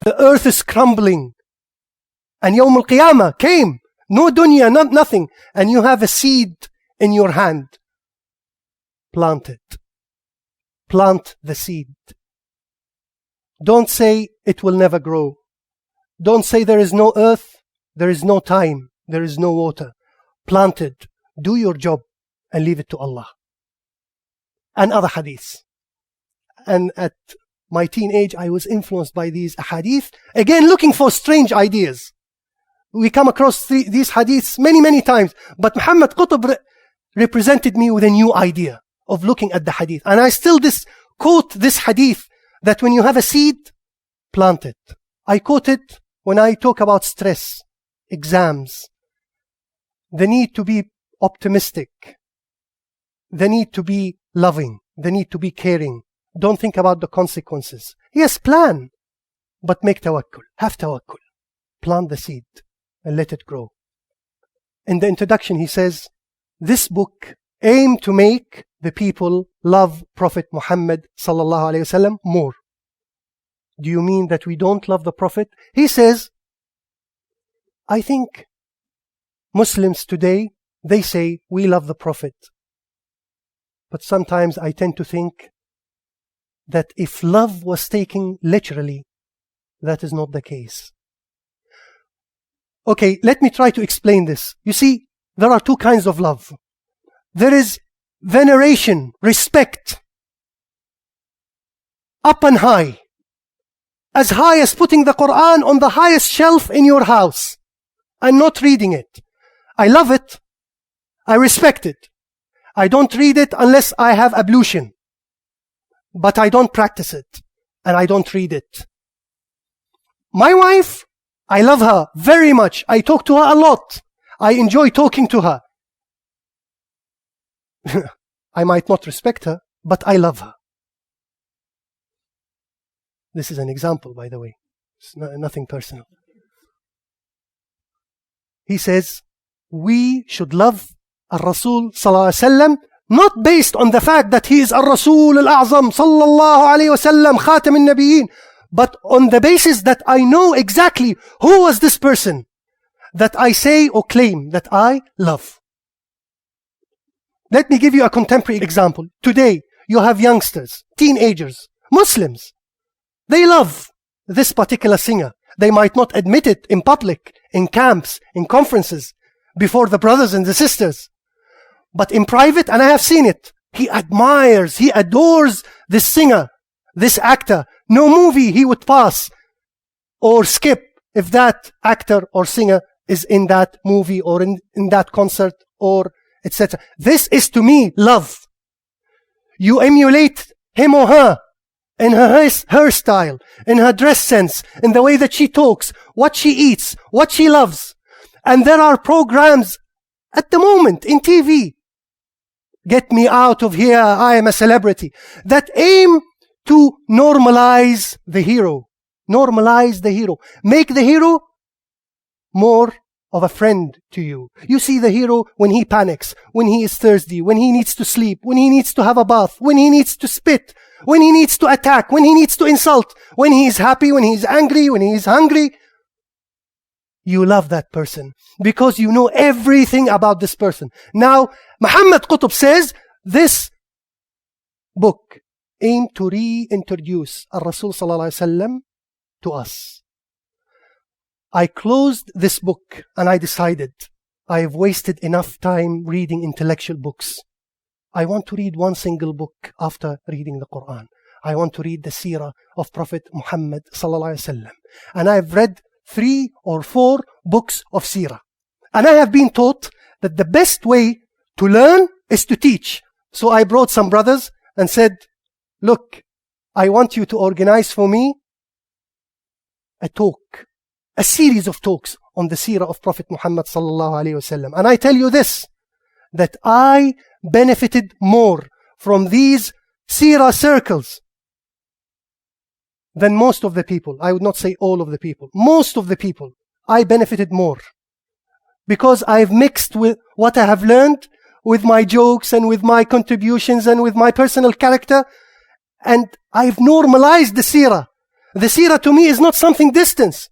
the earth is crumbling, and Yawm al-Qiyamah came, no dunya, nothing, and you have a seed in your hand. Plant it. Plant the seed. Don't say it will never grow. Don't say there is no earth, there is no time, there is no water. Plant it. Do your job and leave it to Allah. And other hadiths. And at my teenage, I was influenced by these hadith. Again, looking for strange ideas. We come across these hadiths many times. But Muhammad Qutb represented me with a new idea of looking at the hadith. And I still quote this hadith that when you have a seed, plant it. I quote it when I talk about stress, exams, the need to be optimistic, the need to be loving, the need to be caring. Don't think about the consequences. Yes, plan, but make tawakkul. Have tawakkul. Plant the seed and let it grow. In the introduction, he says, this book aimed to make the people love Prophet Muhammad sallallahu alaihi wasallam more. Do you mean that we don't love the Prophet? He says, I think Muslims today, they say we love the Prophet. But sometimes I tend to think that if love was taken literally, that is not the case. Okay, let me try to explain this. You see, there are two kinds of love. There is veneration, respect, up and high. As high as putting the Quran on the highest shelf in your house and not reading it. I love it. I respect it. I don't read it unless I have ablution. But I don't practice it. And I don't read it. My wife, I love her very much. I talk to her a lot. I enjoy talking to her. I might not respect her, but I love her. This is an example, by the way. It's nothing personal. He says, we should love Al-Rasul sallallahu alaihi wasallam, not based on the fact that he is Al-Rasul Al-A'zam sallallahu alaihi wasallam, Khatam al-Nabiyyin, but on the basis that I know exactly who was this person that I say or claim that I love. Let me give you a contemporary example. Today, you have youngsters, teenagers, Muslims. They love this particular singer. They might not admit it in public, in camps, in conferences, before the brothers and the sisters. But in private, and I have seen it, he admires, he adores this singer, this actor. No movie he would pass or skip if that actor or singer is in that movie or in that concert or etc. This is to me love. You emulate him or her in her hairstyle, in her dress sense, in the way that she talks, what she eats, what she loves. And there are programs at the moment in TV, get me out of here, I am a celebrity, that aim to normalize the hero. Normalize the hero. Make the hero more of a friend to you. You see the hero when he panics, when he is thirsty, when he needs to sleep, when he needs to have a bath, when he needs to spit, when he needs to attack, when he needs to insult, when he is happy, when he is angry, when he is hungry. You love that person because you know everything about this person. Now, Muhammad Qutb says this book aimed to reintroduce Al-Rasul sallallahu alaihi wasallam to us. I closed this book and I decided I have wasted enough time reading intellectual books. I want to read one single book after reading the Quran. I want to read the seerah of Prophet Muhammad sallallahu alaihi wasallam. And I have read 3 or 4 books of seerah. And I have been taught that the best way to learn is to teach. So I brought some brothers and said, look, I want you to organize for me a talk, a series of talks on the seerah of Prophet Muhammad sallallahu alaihi wasallam. And I tell you this, that I benefited more from these seerah circles than most of the people. I would not say all of the people. Most of the people, I benefited more. Because I've mixed with what I have learned with my jokes and with my contributions and with my personal character. And I've normalized the seerah. The seerah to me is not something distant.